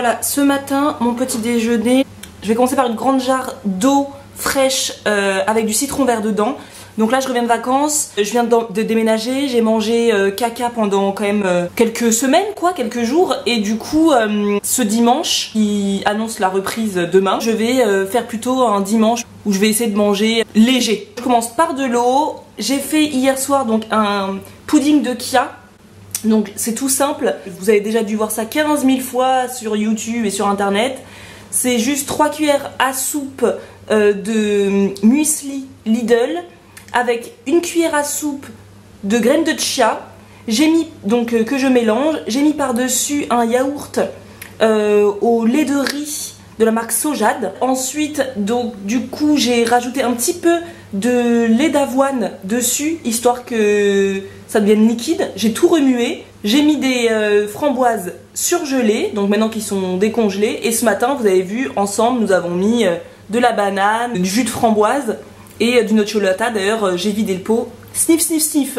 Voilà, ce matin, mon petit déjeuner, je vais commencer par une grande jarre d'eau fraîche avec du citron vert dedans. Donc là je reviens de vacances, je viens de déménager, j'ai mangé caca pendant quand même quelques semaines quoi, quelques jours. Et du coup ce dimanche qui annonce la reprise demain, je vais faire plutôt un dimanche où je vais essayer de manger léger. Je commence par de l'eau, j'ai fait hier soir donc un pudding de chia. Donc c'est tout simple, vous avez déjà dû voir ça 15 000 fois sur YouTube et sur internet. C'est juste 3 cuillères à soupe de muesli Lidl avec une cuillère à soupe de graines de chia. J'ai mis, donc que je mélange, j'ai mis par-dessus un yaourt au lait de riz de la marque Sojad. Ensuite, donc du coup, j'ai rajouté un petit peu de lait d'avoine dessus, histoire que ça devienne liquide. J'ai tout remué. J'ai mis des framboises surgelées, donc maintenant qu'ils sont décongelées. Et ce matin, vous avez vu, ensemble, nous avons mis de la banane, du jus de framboise et du nocciolata. D'ailleurs, j'ai vidé le pot. Sniff, sniff, sniff.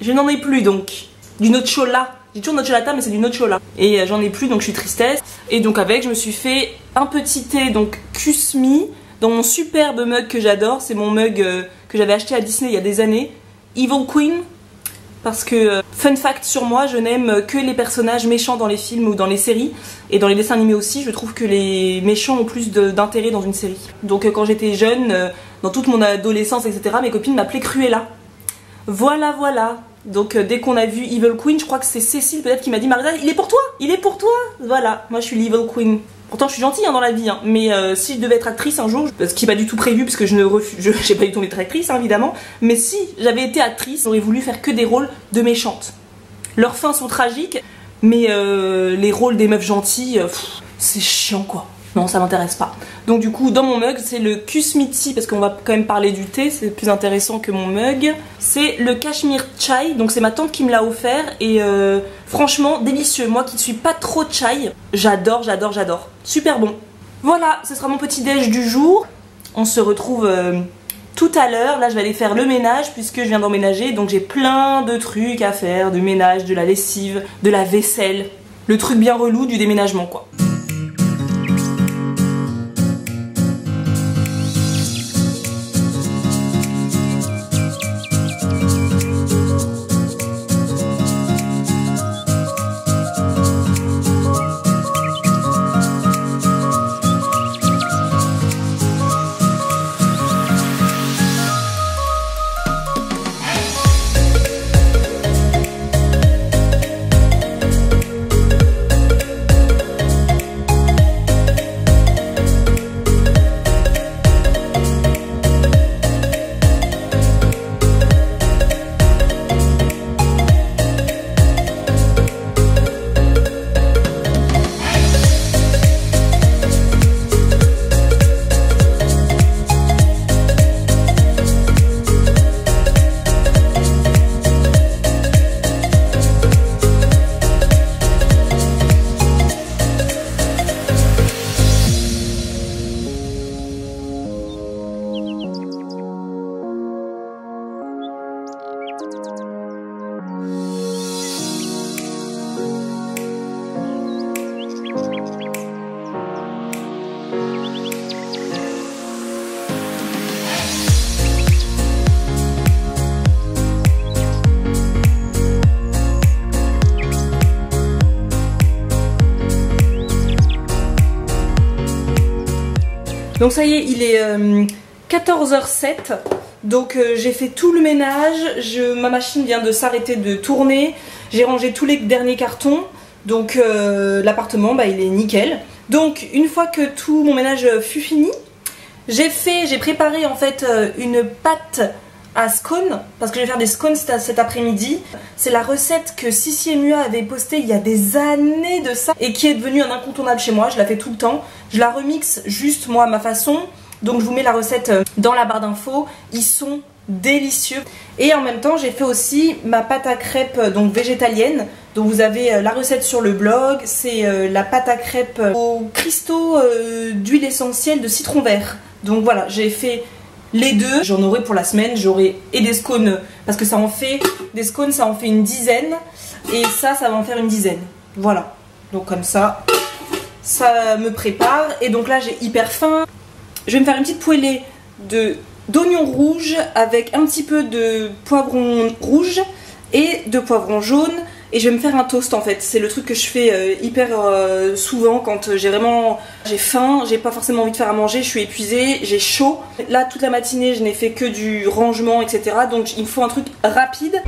Je n'en ai plus donc. Du nocciolata. J'ai toujours nocciolata, mais c'est du nocciola. Et j'en ai plus, donc je suis tristesse. Et donc avec, je me suis fait un petit thé, donc Kusmi, dans mon superbe mug que j'adore. C'est mon mug que j'avais acheté à Disney il y a des années. Evil Queen. Parce que, fun fact sur moi, je n'aime que les personnages méchants dans les films ou dans les séries. Et dans les dessins animés aussi, je trouve que les méchants ont plus d'intérêt dans une série. Donc quand j'étais jeune, dans toute mon adolescence, etc., mes copines m'appelaient Cruella. Voilà, voilà. Donc dès qu'on a vu Evil Queen, je crois que c'est Cécile peut-être qui m'a dit « Marisa, il est pour toi, il est pour toi !» Voilà, moi je suis l'Evil Queen. Pourtant je suis gentille hein, dans la vie, hein. Mais si je devais être actrice un jour, ce qui n'est pas du tout prévu parce que j'ai pas du tout envie d'être actrice hein, évidemment, mais si j'avais été actrice, j'aurais voulu faire que des rôles de méchantes. Leurs fins sont tragiques, mais les rôles des meufs gentilles, c'est chiant quoi. Non, ça m'intéresse pas. Donc du coup, dans mon mug, c'est le Kusmi Tea, parce qu'on va quand même parler du thé, c'est plus intéressant que mon mug. C'est le Kashmir Chai, donc c'est ma tante qui me l'a offert, et franchement, délicieux. Moi qui ne suis pas trop chai, j'adore, j'adore, j'adore. Super bon. Voilà, ce sera mon petit déj du jour. On se retrouve tout à l'heure. Là, je vais aller faire le ménage, puisque je viens d'emménager, donc j'ai plein de trucs à faire, du ménage, de la lessive, de la vaisselle. Le truc bien relou du déménagement, quoi. Donc ça y est, il est 14h07, donc j'ai fait tout le ménage, ma machine vient de s'arrêter de tourner, j'ai rangé tous les derniers cartons, donc l'appartement il est nickel. Donc une fois que tout mon ménage fut fini, j'ai préparé en fait une pâte à scones, parce que je vais faire des scones cet après-midi. C'est la recette que Sissi et Mua avaient postée il y a des années de ça et qui est devenue un incontournable chez moi. Je la fais tout le temps. Je la remixe juste moi à ma façon. Donc je vous mets la recette dans la barre d'infos. Ils sont délicieux. Et en même temps j'ai fait aussi ma pâte à crêpes donc végétalienne. Donc vous avez la recette sur le blog. C'est la pâte à crêpes aux cristaux d'huile essentielle de citron vert. Donc voilà, j'ai fait les deux. J'en aurai pour la semaine. J'aurai et des scones parce que ça en fait des scones, ça en fait une dizaine. Et ça va en faire une dizaine. Voilà. Donc comme ça ça me prépare. Et donc là j'ai hyper faim. Je vais me faire une petite poêlée d'oignons rouges avec un petit peu de poivron rouge et de poivron jaune. Et je vais me faire un toast en fait. C'est le truc que je fais hyper souvent quand j'ai faim, j'ai pas forcément envie de faire à manger, je suis épuisée, j'ai chaud. Là toute la matinée je n'ai fait que du rangement etc. Donc il me faut un truc rapide.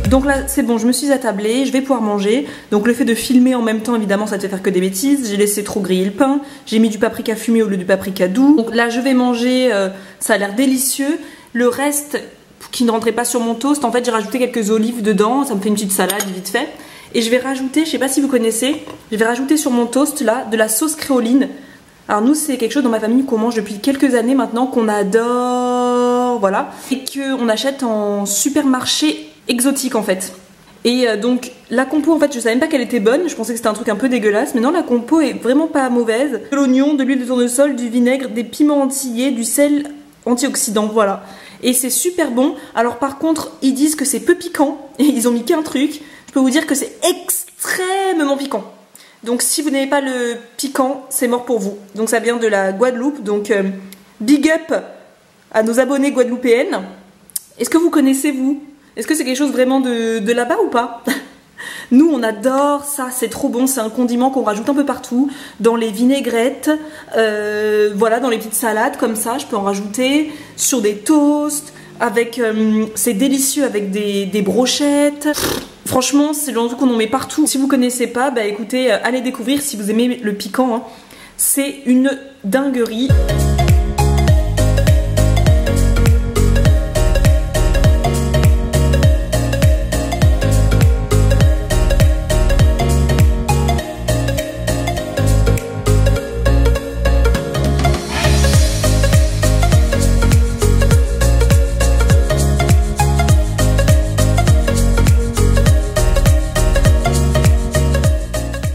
Donc là c'est bon, je me suis attablée, je vais pouvoir manger. Donc le fait de filmer en même temps évidemment ça te fait faire que des bêtises. J'ai laissé trop griller le pain, j'ai mis du paprika fumé au lieu du paprika doux. Donc là je vais manger, ça a l'air délicieux. Le reste qui ne rentrait pas sur mon toast, en fait j'ai rajouté quelques olives dedans, ça me fait une petite salade vite fait. Et je vais rajouter, je sais pas si vous connaissez, je vais rajouter sur mon toast là de la sauce créoline. Alors nous c'est quelque chose dans ma famille qu'on mange depuis quelques années maintenant, qu'on adore, voilà. Et qu'on achète en supermarché exotique en fait. Et donc la compo en fait je savais même pas qu'elle était bonne, je pensais que c'était un truc un peu dégueulasse, mais non la compo est vraiment pas mauvaise. De l'oignon, de l'huile de tournesol, du vinaigre, des piments entiers, du sel antioxydant, voilà. Et c'est super bon. Alors par contre ils disent que c'est peu piquant et ils ont mis qu'un truc. Je peux vous dire que c'est extrêmement piquant. Donc si vous n'avez pas le piquant, c'est mort pour vous. Donc ça vient de la Guadeloupe, donc big up à nos abonnés guadeloupéennes. Est-ce que vous connaissez vous? Est-ce que c'est quelque chose vraiment de là-bas ou pas? Nous on adore ça, c'est trop bon, c'est un condiment qu'on rajoute un peu partout, dans les vinaigrettes, voilà, dans les petites salades comme ça, je peux en rajouter, sur des toasts, avec, c'est délicieux avec des brochettes. Franchement c'est le genre de truc qu'on en met partout. Si vous connaissez pas, bah écoutez, allez découvrir si vous aimez le piquant, hein. C'est une dinguerie.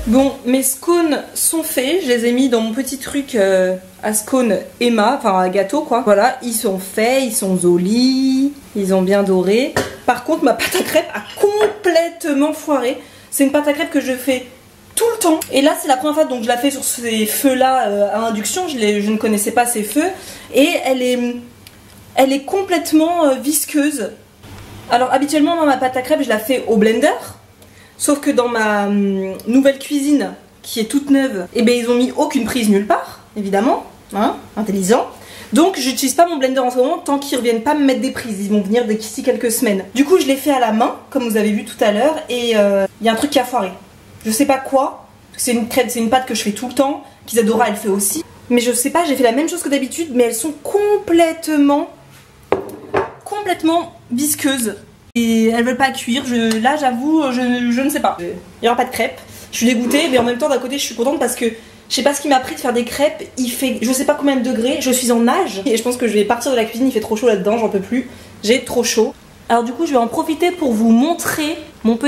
Bon, mes scones sont faits, je les ai mis dans mon petit truc à scone Emma, enfin à gâteau quoi. Voilà, ils sont faits, ils sont jolis, ils ont bien doré. Par contre, ma pâte à crêpes a complètement foiré. C'est une pâte à crêpes que je fais tout le temps. Et là, c'est la première fois donc je la fais sur ces feux-là à induction. Je ne connaissais pas ces feux. Et elle est complètement visqueuse. Alors habituellement, moi, ma pâte à crêpes, je la fais au blender. Sauf que dans ma nouvelle cuisine, qui est toute neuve, eh ben, ils ont mis aucune prise nulle part, évidemment, hein, intelligent. Donc j'utilise pas mon blender en ce moment tant qu'ils reviennent pas me mettre des prises, ils vont venir d'ici quelques semaines. Du coup je l'ai fait à la main, comme vous avez vu tout à l'heure, et il y a un truc qui a foiré. Je sais pas quoi, c'est une crêpe, c'est une pâte que je fais tout le temps, qu'Isadora elle fait aussi. Mais je sais pas, j'ai fait la même chose que d'habitude, mais elles sont complètement visqueuses. Et elles veulent pas cuire, là j'avoue, je ne sais pas. Il n'y aura pas de crêpes, je suis dégoûtée, mais en même temps d'un côté je suis contente parce que je sais pas ce qui m'a pris de faire des crêpes, il fait je sais pas combien de degrés, je suis en nage et je pense que je vais partir de la cuisine, il fait trop chaud là-dedans, j'en peux plus, j'ai trop chaud. Alors du coup je vais en profiter pour vous montrer mon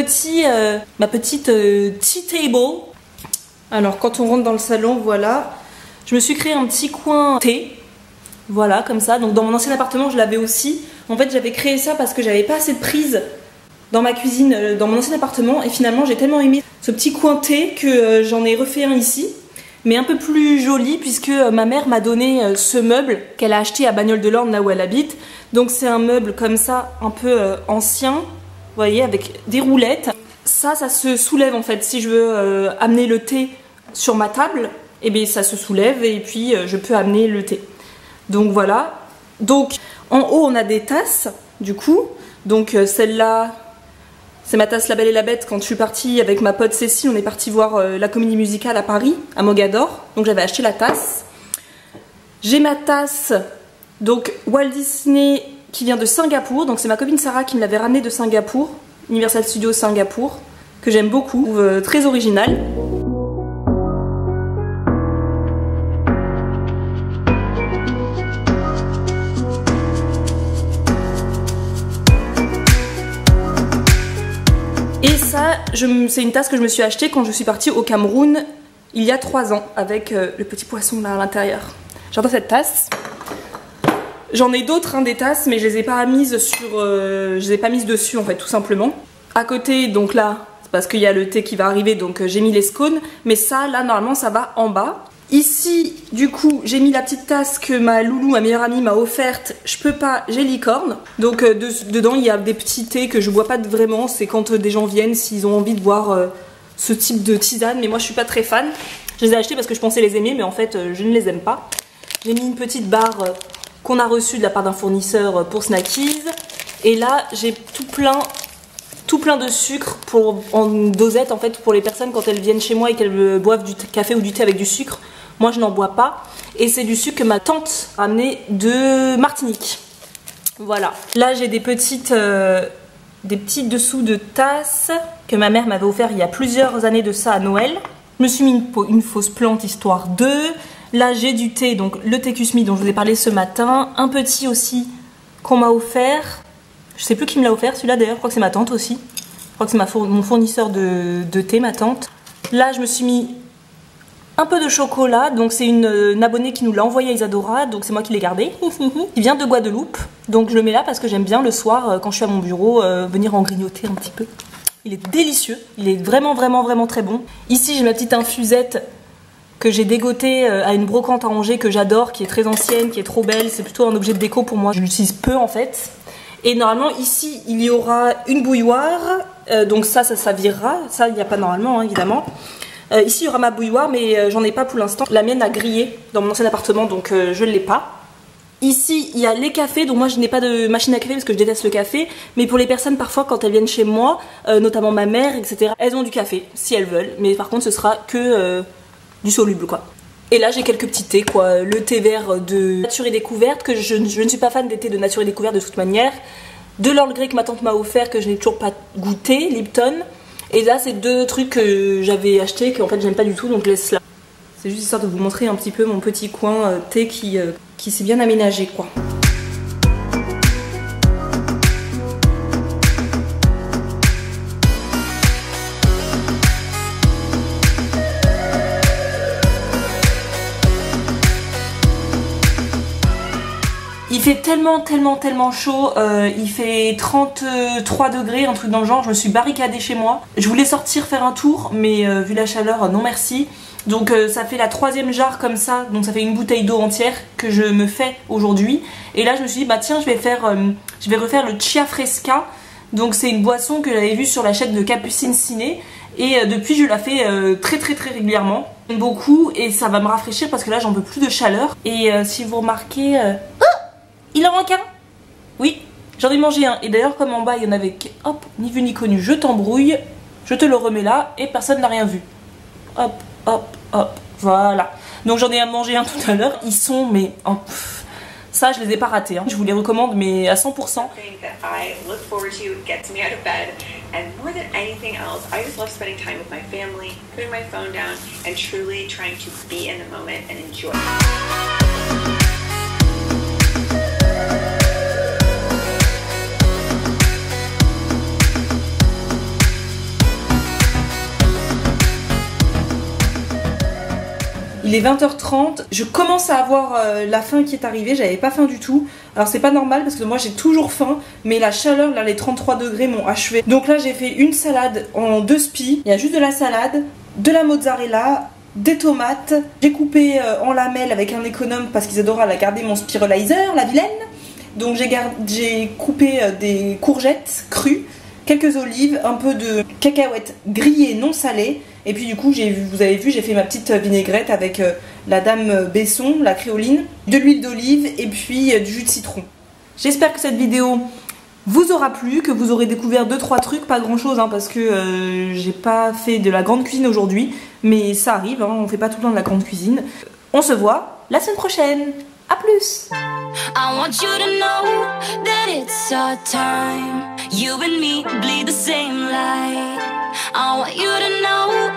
ma petite tea table. Alors quand on rentre dans le salon, voilà, je me suis créé un petit coin thé, voilà comme ça, donc dans mon ancien appartement je l'avais aussi. En fait j'avais créé ça parce que j'avais pas assez de prise dans ma cuisine, dans mon ancien appartement, et finalement j'ai tellement aimé ce petit coin thé que j'en ai refait un ici, mais un peu plus joli puisque ma mère m'a donné ce meuble qu'elle a acheté à Bagnoles-de-l'Orne, là où elle habite. Donc c'est un meuble comme ça, un peu ancien, vous voyez, avec des roulettes. Ça se soulève en fait, si je veux amener le thé sur ma table, et bien ça se soulève et puis je peux amener le thé. Donc voilà, donc en haut on a des tasses du coup, donc celle-là C'est ma tasse La Belle et la Bête. Quand je suis partie avec ma pote Cécile, on est parti voir la comédie musicale à Paris, à Mogador. Donc j'avais acheté la tasse. J'ai ma tasse, donc Walt Disney, qui vient de Singapour. Donc c'est ma copine Sarah qui me l'avait ramenée de Singapour, Universal Studios Singapour, que j'aime beaucoup, très original. Et ça, c'est une tasse que je me suis achetée quand je suis partie au Cameroun il y a 3 ans avec le petit poisson là à l'intérieur. J'adore cette tasse. J'en ai d'autres des tasses, mais je les ai pas mises sur, je les ai pas mises dessus en fait, tout simplement. À côté, donc là, c'est parce qu'il y a le thé qui va arriver, donc j'ai mis les scones, mais ça, là, normalement, ça va en bas. Ici, du coup, j'ai mis la petite tasse que ma loulou, ma meilleure amie, m'a offerte. Je peux pas, j'ai licorne. Donc dedans, il y a des petits thés que je bois pas vraiment. C'est quand des gens viennent, s'ils ont envie de boire ce type de tisane. Mais moi, je suis pas très fan. Je les ai achetés parce que je pensais les aimer, mais en fait, je ne les aime pas. J'ai mis une petite barre qu'on a reçue de la part d'un fournisseur pour Snackies. Et là, j'ai tout plein de sucre en dosette en fait pour les personnes quand elles viennent chez moi et qu'elles boivent du café ou du thé avec du sucre. Moi je n'en bois pas et c'est du sucre que ma tante a amené de Martinique. Voilà. Là j'ai des petits dessous de tasses que ma mère m'avait offert il y a plusieurs années de ça à Noël. Je me suis mis une fausse plante histoire 2. Là j'ai du thé, donc le thé Kusmi dont je vous ai parlé ce matin. Un petit aussi qu'on m'a offert. Je sais plus qui me l'a offert celui-là d'ailleurs, je crois que c'est ma tante aussi. Je crois que c'est mon fournisseur de thé, ma tante. Là je me suis mis un peu de chocolat, donc c'est une abonnée qui nous l'a envoyé à Isadora, donc c'est moi qui l'ai gardé. Il vient de Guadeloupe, donc je le mets là parce que j'aime bien le soir quand je suis à mon bureau venir en grignoter un petit peu. Il est délicieux, il est vraiment très bon. Ici j'ai ma petite infusette que j'ai dégotée à une brocante à Angers que j'adore, qui est très ancienne, qui est trop belle, c'est plutôt un objet de déco pour moi, je l'utilise peu en fait. Et normalement ici il y aura une bouilloire, donc ça virera, ça il n'y a pas normalement évidemment. Ici il y aura ma bouilloire mais j'en ai pas pour l'instant. La mienne a grillé dans mon ancien appartement donc je ne l'ai pas. Ici il y a les cafés, donc moi je n'ai pas de machine à café parce que je déteste le café. Mais pour les personnes parfois quand elles viennent chez moi, notamment ma mère etc, elles ont du café si elles veulent. Mais par contre ce sera que du soluble quoi. Et là j'ai quelques petits thés quoi, le thé vert de Nature et Découverte, que je ne suis pas fan des thés de Nature et Découverte de toute manière. De l'Earl Grey que ma tante m'a offert, que je n'ai toujours pas goûté, Lipton. Et là c'est 2 trucs que j'avais acheté, qu'en fait j'aime pas du tout, donc je laisse là. C'est juste histoire de vous montrer un petit peu mon petit coin thé qui s'est bien aménagé quoi. Il fait tellement chaud, il fait 33 degrés, un truc dans le genre, je me suis barricadée chez moi. Je voulais sortir faire un tour, mais vu la chaleur, non merci. Donc ça fait la 3e jarre comme ça, donc ça fait une bouteille d'eau entière que je me fais aujourd'hui. Et là je me suis dit, bah tiens, je vais refaire le Chia Fresca. Donc c'est une boisson que j'avais vue sur la chaîne de Capucine Ciné. Et depuis je la fais très régulièrement. J'aime beaucoup et ça va me rafraîchir parce que là j'en peux plus de chaleur. Et si vous remarquez... il en manque un. Oui, j'en ai mangé un. Et d'ailleurs comme en bas il y en avait, hop, ni vu ni connu, je t'embrouille, je te le remets là et personne n'a rien vu. Hop, voilà. Donc j'en ai mangé un tout à l'heure, ils sont, mais oh, ça je les ai pas ratés, je vous les recommande mais à 100%. Il est 20h30, je commence à avoir la faim qui est arrivée, j'avais pas faim du tout. Alors c'est pas normal parce que moi j'ai toujours faim, mais la chaleur, là les 33 degrés m'ont achevé. Donc là j'ai fait une salade en 2 spies, il y a juste de la salade, de la mozzarella, des tomates. J'ai coupé en lamelles avec un économe parce qu'Isadora a gardé mon spiralizer, la vilaine. Donc j'ai coupé des courgettes crues, quelques olives, un peu de cacahuètes grillées non salées. Et puis du coup, vous avez vu, j'ai fait ma petite vinaigrette avec la dame Besson, la créoline, de l'huile d'olive et puis du jus de citron. J'espère que cette vidéo vous aura plu, que vous aurez découvert 2-3 trucs, pas grand chose hein, parce que j'ai pas fait de la grande cuisine aujourd'hui, mais ça arrive, hein, on fait pas tout le temps de la grande cuisine. On se voit la semaine prochaine, à plus. I want you to know that it's our time. You and me bleed the same light. I want you to know